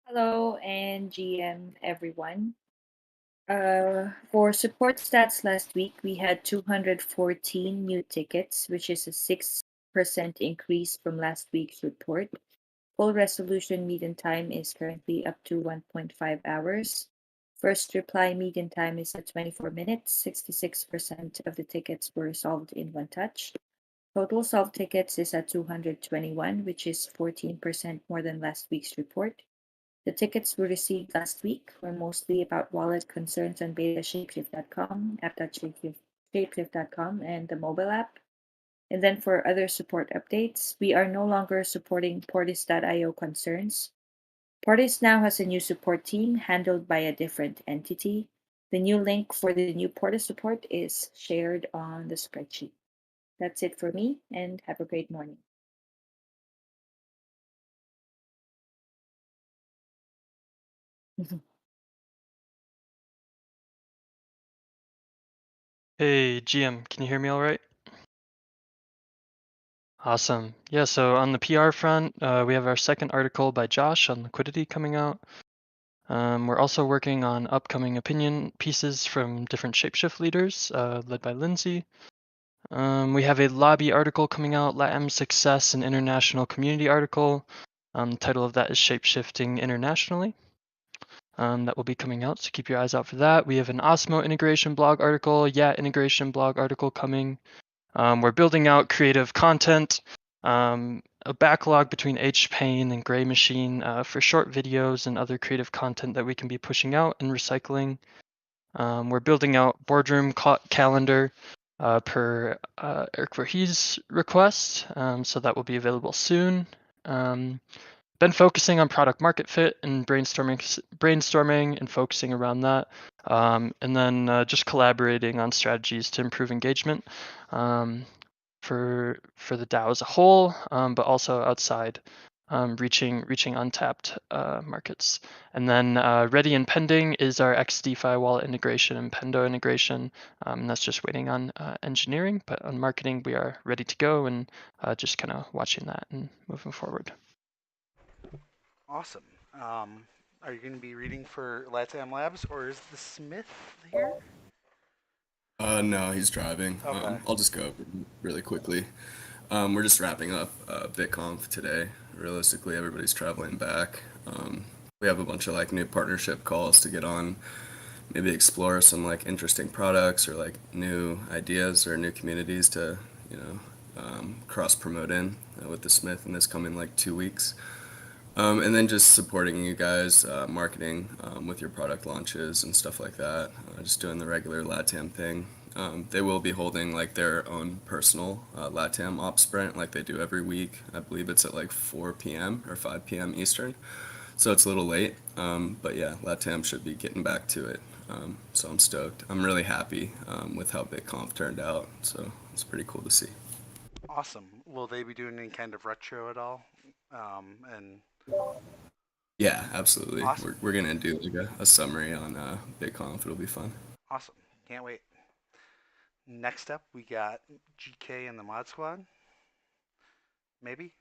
Hello and GM everyone. For support stats last week, we had 214 new tickets, which is a 6% increase from last week's report. Full resolution median time is currently up to 1.5 hours. First reply median time is at 24 minutes. 66% of the tickets were solved in one touch. Total solved tickets is at 221, which is 14% more than last week's report. The tickets we received last week were mostly about wallet concerns on beta shapeshift.com, app.shapeshift.com, and the mobile app. And then for other support updates, we are no longer supporting Portis.io concerns. Portis now has a new support team handled by a different entity. The new link for the new Portis support is shared on the spreadsheet. That's it for me, and have a great morning. Hey, GM, can you hear me all right? Awesome. Yeah, so on the PR front, we have our second article by Josh on liquidity coming out. We're also working on upcoming opinion pieces from different Shapeshift leaders, led by Lindsay. We have a lobby article coming out, LATAM Success and International Community article. The title of that is Shapeshifting Internationally. That will be coming out, so keep your eyes out for that. We have an Osmo integration blog article, integration blog article coming. We're building out creative content, a backlog between HPain and Gray Machine for short videos and other creative content that we can be pushing out and recycling. We're building out boardroom calendar per Eric Voorhees' request, so that will be available soon. Been focusing on product market fit and brainstorming and focusing around that, and then just collaborating on strategies to improve engagement for the DAO as a whole, but also outside, reaching untapped markets. And then ready and pending is our XDeFi wallet integration and Pendo integration, and that's just waiting on engineering. But on marketing, we are ready to go and just kind of watching that and moving forward. Awesome. Are you going to be reading for LATAM Labs, or is the Smith here? No, he's driving. Okay. I'll just go really quickly. We're just wrapping up BitConf today. Realistically, everybody's traveling back. We have a bunch of like new partnership calls to get on, maybe explore some like interesting products or like new ideas or new communities to, you know, cross promote in with the Smith in this coming like 2 weeks. And then just supporting you guys, marketing with your product launches and stuff like that. Just doing the regular LATAM thing. They will be holding like their own personal LATAM ops sprint like they do every week. I believe it's at like 4 p.m. or 5 p.m. Eastern. So it's a little late. But yeah, LATAM should be getting back to it. So I'm stoked. I'm really happy with how BitConf turned out. So it's pretty cool to see. Awesome. Will they be doing any kind of retro at all? And Yeah, absolutely. awesome. We're gonna do like a summary on BitConf. It'll be fun. Awesome. Can't wait. Next up, we got GK and the Mod Squad. Maybe.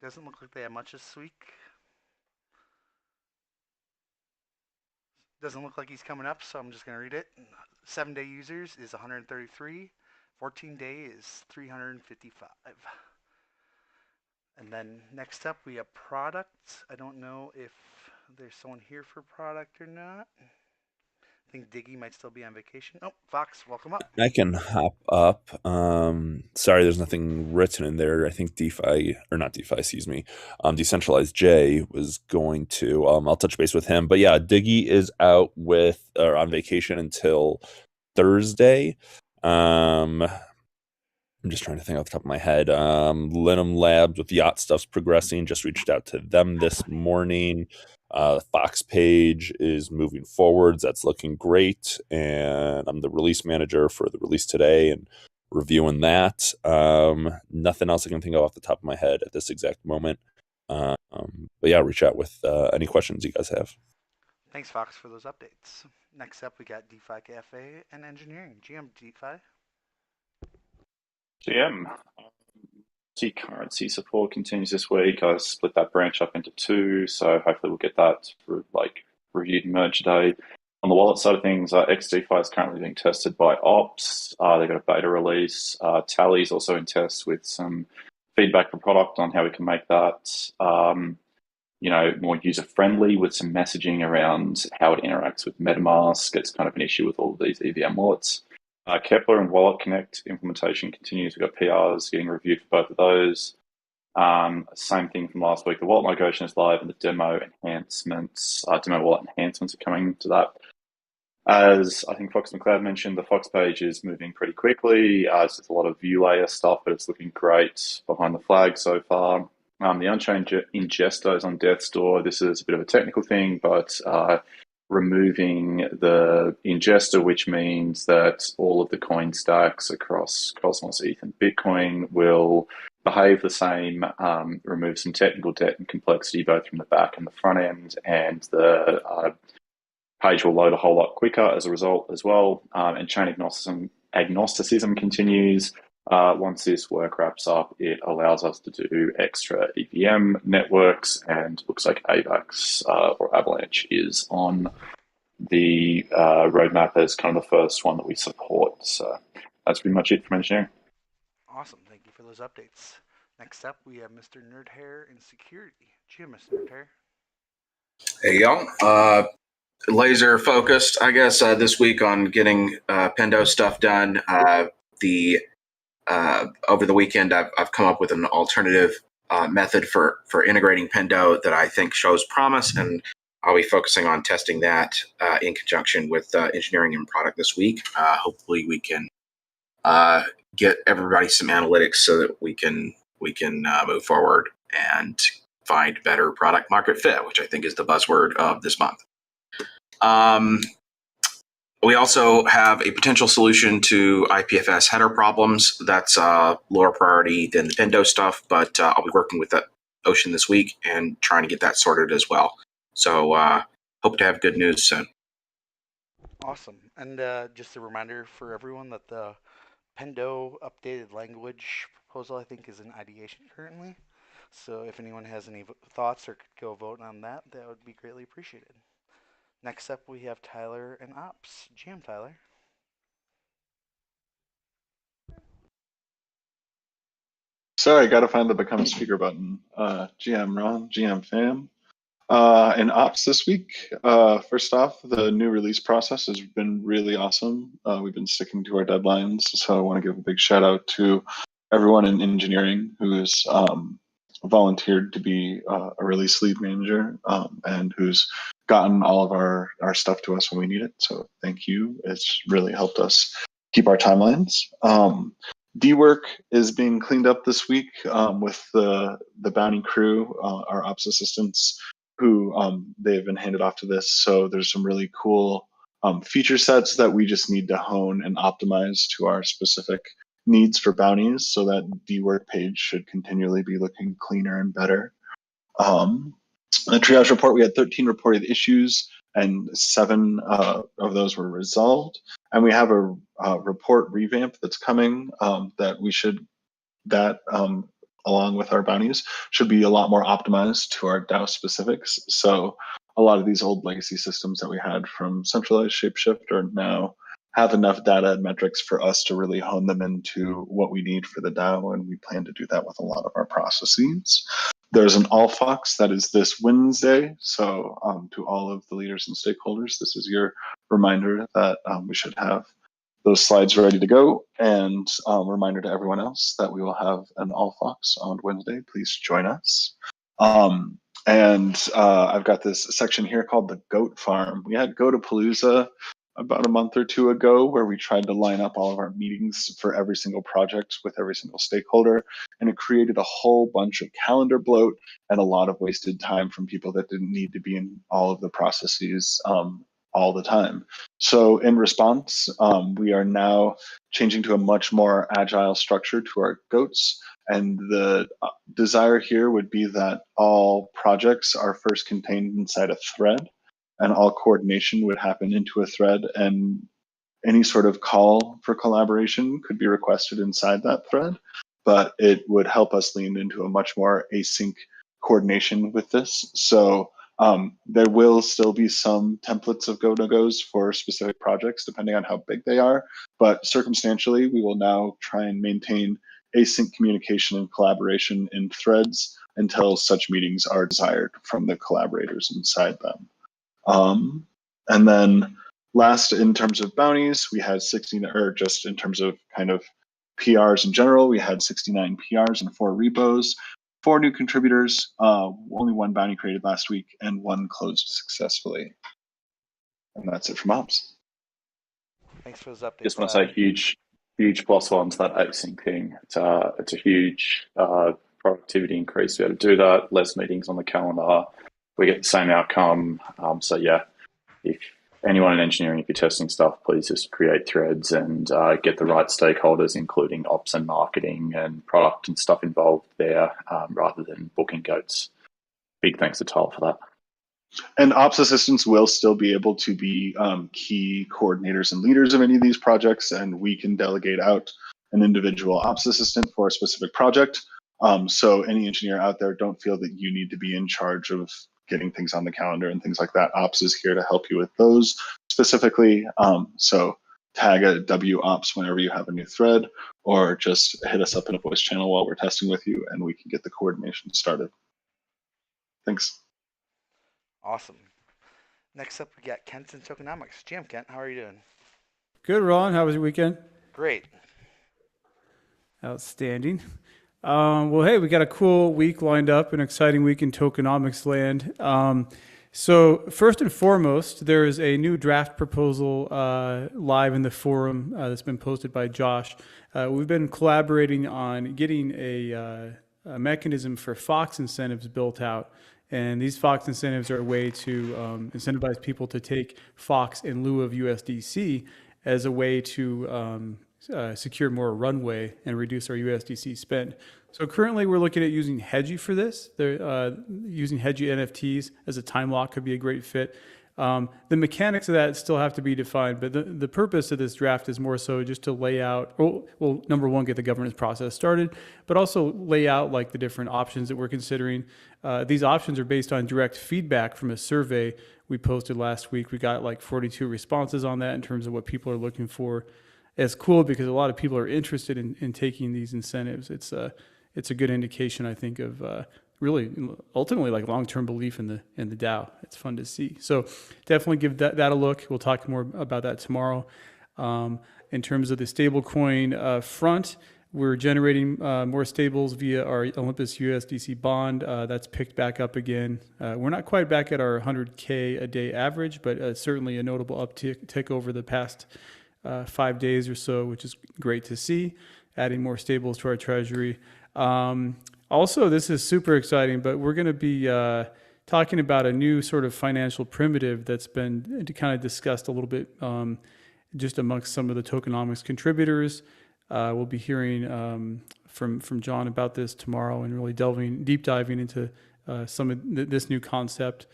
Doesn't look like they have much this week. Doesn't look like he's coming up, so I'm just going to read it. 7-day users is 133. 14-day is 355. And then next up, we have products. I don't know if there's someone here for product or not. I think Diggy might still be on vacation. Oh, Fox, welcome up. I can hop up. Sorry, there's nothing written in there. I think DeFi, or not DeFi, excuse me. Decentralized J was going to. I'll touch base with him. But yeah, Diggy is out with or on vacation until Thursday. I'm just trying to think off the top of my head. Linum Labs with Yacht Stuff's progressing. Just reached out to them this morning. The Fox page is moving forwards. That's looking great. And I'm the release manager for the release today and reviewing that. Nothing else I can think of off the top of my head at this exact moment. But yeah, reach out with any questions you guys have. Thanks, Fox, for those updates. Next up, we got DeFi Cafe and engineering. GM DeFi. GM, multi-currency support continues this week. I split that branch up into two, so hopefully we'll get that reviewed and merged today. On the wallet side of things, XDeFi is currently being tested by Ops. They've got a beta release. Tally is also in test with some feedback from product on how we can make that more user-friendly with some messaging around how it interacts with MetaMask. It's kind of an issue with all of these EVM wallets. Kepler and Wallet Connect implementation continues. We've got PRs getting reviewed for both of those. Same thing from last week. The wallet migration is live and the demo wallet enhancements are coming to that. As I think Fox McLeod mentioned, the Fox page is moving pretty quickly. It's just a lot of view layer stuff, but it's looking great behind the flag so far. The Unchained Ingester is on death's door. This is a bit of a technical thing, but removing the ingester, which means that all of the coin stacks across Cosmos, ETH, and Bitcoin will behave the same, remove some technical debt and complexity both from the back and the front end, and the page will load a whole lot quicker as a result as well. And chain agnosticism continues. Once this work wraps up, it allows us to do extra EVM networks, and looks like AVAX or Avalanche is on the roadmap as kind of the first one that we support. So that's pretty much it from engineering. Awesome. Thank you for those updates. Next up, we have Mr. Nerdhair in security. Jim, Mr. Nerdhair. Hey, y'all. Laser focused, I guess, this week on getting Pendo stuff done. Over the weekend, I've come up with an alternative method for integrating Pendo that I think shows promise, and I'll be focusing on testing that in conjunction with engineering and product this week. Hopefully, we can get everybody some analytics so that we can move forward and find better product market fit, which I think is the buzzword of this month. We also have a potential solution to IPFS header problems. That's lower priority than the Pendo stuff, but I'll be working with Ocean this week and trying to get that sorted as well. So hope to have good news soon. Awesome. And just a reminder for everyone that the Pendo updated language proposal, I think, is in ideation currently. So if anyone has any thoughts or could go vote on that, that would be greatly appreciated. Next up, we have Tyler and Ops. GM Tyler. Sorry, gotta find the become a speaker button. GM Ron, GM Fam. And Ops this week. First off, the new release process has been really awesome. We've been sticking to our deadlines, so I want to give a big shout out to everyone in engineering who's volunteered to be a release lead manager and who's gotten all of our stuff to us when we need it. So thank you. It's really helped us keep our timelines. D-work is being cleaned up this week with the bounty crew, our ops assistants, who they've been handed off to this. So there's some really cool feature sets that we just need to hone and optimize to our specific needs for bounties, so that D-work page should continually be looking cleaner and better. The triage report, we had 13 reported issues, and 7 of those were resolved. And we have a report revamp that's coming that along with our bounties, should be a lot more optimized to our DAO specifics. So a lot of these old legacy systems that we had from centralized ShapeShift are now have enough data and metrics for us to really hone them into what we need for the DAO, and we plan to do that with a lot of our processes. There's an Allfox that is this Wednesday, so to all of the leaders and stakeholders, this is your reminder that we should have those slides ready to go, and reminder to everyone else that we will have an Allfox on Wednesday. Please join us. And I've got this section here called the Goat Farm. We had Goatapalooza about a month or two ago, where we tried to line up all of our meetings for every single project with every single stakeholder, and it created a whole bunch of calendar bloat and a lot of wasted time from people that didn't need to be in all of the processes all the time. So in response, we are now changing to a much more agile structure to our goats, and the desire here would be that all projects are first contained inside a thread, and all coordination would happen into a thread, and any sort of call for collaboration could be requested inside that thread. but it would help us lean into a much more async coordination with this. So there will still be some templates of go-no-goes for specific projects, depending on how big they are. But circumstantially, we will now try and maintain async communication and collaboration in threads until such meetings are desired from the collaborators inside them. And then last, in terms of bounties, we had 16, or just in terms of kind of PRs in general, we had 69 PRs and 4 repos, 4 new contributors, only 1 bounty created last week, and 1 closed successfully. And that's it from ops. Thanks for those updates. Just want to say huge plus one to that async thing. It's a huge productivity increase to be able to do that. Less meetings on the calendar. We get the same outcome. So yeah, if anyone in engineering, if you're testing stuff, please just create threads and get the right stakeholders, including ops and marketing and product and stuff involved there, rather than booking goats. Big thanks to Tyler for that. And ops assistants will still be able to be key coordinators and leaders of any of these projects, and we can delegate out an individual ops assistant for a specific project. So any engineer out there, don't feel that you need to be in charge of getting things on the calendar and things like that. Ops is here to help you with those specifically. So tag a WOps whenever you have a new thread, or just hit us up in a voice channel while we're testing with you, and we can get the coordination started. Thanks. Awesome. Next up, we got Kent in Tokenomics. GM Kent, how are you doing? Good, Ron. How was your weekend? Great. Outstanding. Well, hey, we got a cool week lined up, an exciting week in tokenomics land. So first and foremost, there is a new draft proposal live in the forum that's been posted by Josh. We've been collaborating on getting a mechanism for Fox incentives built out. And these Fox incentives are a way to incentivize people to take Fox in lieu of USDC as a way to secure more runway and reduce our USDC spend. So currently we're looking at using Hedgie for this. They're using Hedgie NFTs as a time lock could be a great fit. The mechanics of that still have to be defined, but the purpose of this draft is more so just to lay out, well, number one, get the governance process started, but also lay out like the different options that we're considering. These options are based on direct feedback from a survey we posted last week. We got like 42 responses on that in terms of what people are looking for. It's cool because a lot of people are interested in taking these incentives. It's a good indication, I think, of really ultimately like long-term belief in the DAO. It's fun to see. So definitely give that a look. We'll talk more about that tomorrow. In terms of the stablecoin front, we're generating more stables via our Olympus USDC bond. That's picked back up again. We're not quite back at our 100K a day average, but certainly a notable uptick over the past 5 days or so, which is great to see, adding more stables to our treasury. Also, this is super exciting, but we're going to be talking about a new sort of financial primitive that's been kind of discussed a little bit just amongst some of the tokenomics contributors. We'll be hearing from John about this tomorrow and really deep diving into some of this new concept.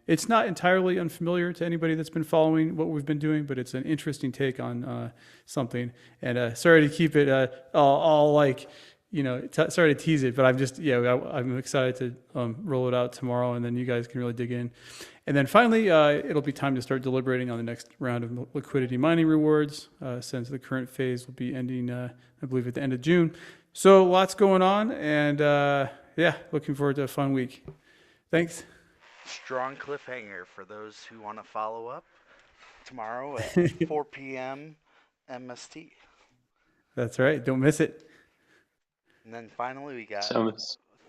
It's not entirely unfamiliar to anybody that's been following what we've been doing, but it's an interesting take on something. And sorry to keep it all like, sorry to tease it, but I'm excited to roll it out tomorrow, and then you guys can really dig in. And then finally, it'll be time to start deliberating on the next round of liquidity mining rewards, since the current phase will be ending, I believe, at the end of June. So lots going on, and looking forward to a fun week. Thanks. Strong cliffhanger for those who want to follow up tomorrow at 4 p.m. MST. That's right. Don't miss it. And then finally, we got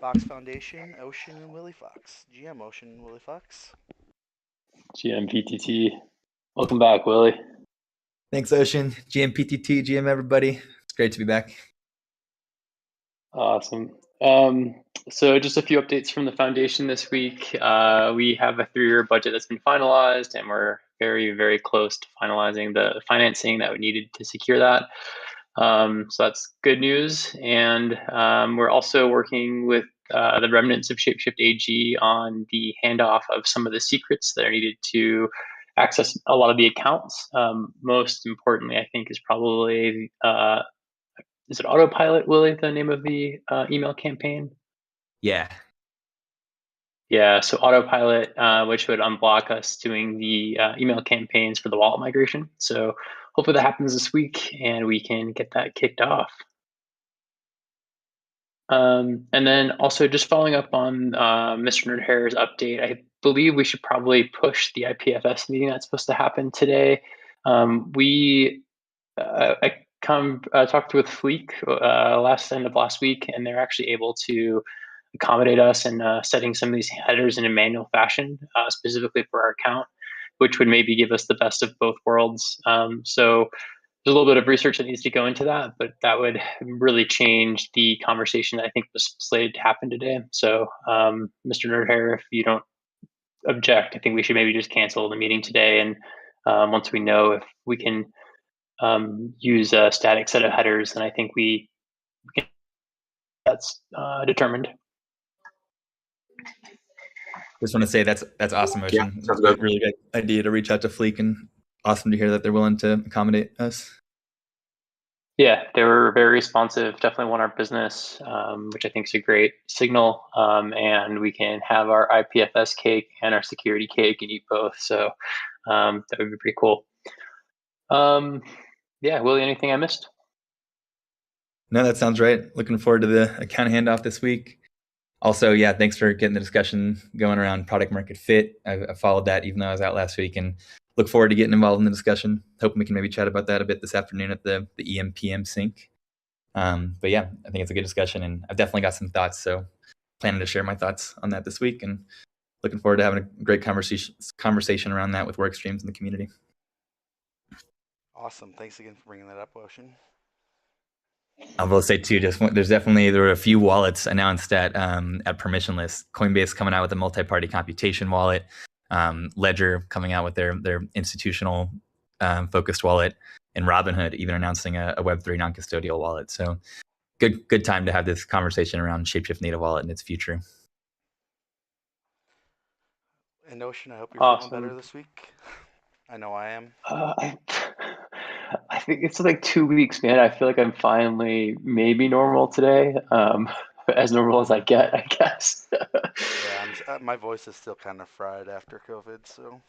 Fox Foundation, Ocean, and Willie Fox. GM Ocean and Willie Fox. GM PTT. Welcome back, Willie. Thanks, Ocean. GM PTT, GM everybody. It's great to be back. Awesome. So just a few updates from the foundation this week. We have a 3-year budget that's been finalized, and we're very, very close to finalizing the financing that we needed to secure that. So that's good news. And we're also working with the remnants of ShapeShift AG on the handoff of some of the secrets that are needed to access a lot of the accounts. Most importantly, I think, is probably is it Autopilot, Willie, the name of the email campaign? Yeah. Yeah, so Autopilot, which would unblock us doing the email campaigns for the wallet migration. So hopefully that happens this week and we can get that kicked off. And then also just following up on Mr. Nerdhair's update, I believe we should probably push the IPFS meeting that's supposed to happen today. I talked with Fleek end of last week, and they're actually able to accommodate us in setting some of these headers in a manual fashion, specifically for our account, which would maybe give us the best of both worlds. So there's a little bit of research that needs to go into that, but that would really change the conversation that I think was slated to happen today. So, Mr. Nerdhair, if you don't object, I think we should maybe just cancel the meeting today. And once we know if we can use a static set of headers, then I think that's determined. Just want to say that's awesome, Yeah, Ocean. sounds good. Really good idea to reach out to Fleek, and awesome to hear that they're willing to accommodate us. Yeah, they were very responsive. Definitely want our business, which I think is a great signal. And we can have our IPFS cake and our security cake and eat both. So that would be pretty cool. Yeah, Willie, anything I missed? No, that sounds right. Looking forward to the account handoff this week. Also, yeah, thanks for getting the discussion going around product market fit. I followed that even though I was out last week, and look forward to getting involved in the discussion. Hoping we can maybe chat about that a bit this afternoon at the EMPM sync. But yeah, I think it's a good discussion, and I've definitely got some thoughts. So planning to share my thoughts on that this week, and looking forward to having a great conversation around that with work streams in the community. Awesome. Thanks again for bringing that up, Ocean. I will say too, there were a few wallets announced at permissionless. Coinbase coming out with a multi-party computation wallet, Ledger coming out with their institutional focused wallet, and Robinhood even announcing a Web3 non-custodial wallet. So good time to have this conversation around ShapeShift native wallet and its future. And Ocean, I hope you're feeling better this week. I know I am. I think it's like 2 weeks, man. I feel like I'm finally maybe normal today. As normal as I get, I guess. Yeah, my voice is still kind of fried after COVID. So,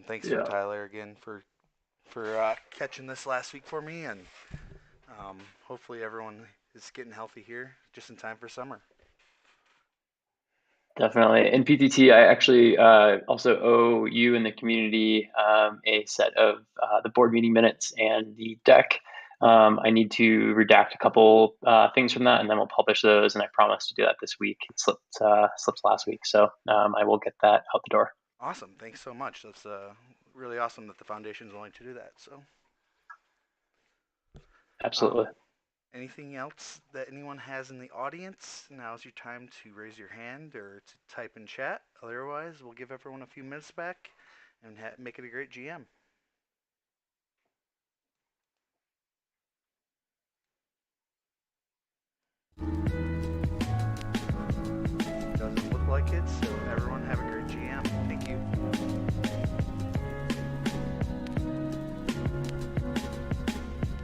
thanks for Tyler again for catching this last week for me, and hopefully everyone is getting healthy here just in time for summer. Definitely. In PTT, I actually also owe you and the community a set of the board meeting minutes and the deck. I need to redact a couple things from that, and then we'll publish those. And I promise to do that this week. It slipped last week, so I will get that out the door. Awesome. Thanks so much. That's really awesome that the foundation's willing to do that. So, absolutely. Anything else that anyone has in the audience? Now's your time to raise your hand or to type in chat. Otherwise, we'll give everyone a few minutes back and make it a great GM.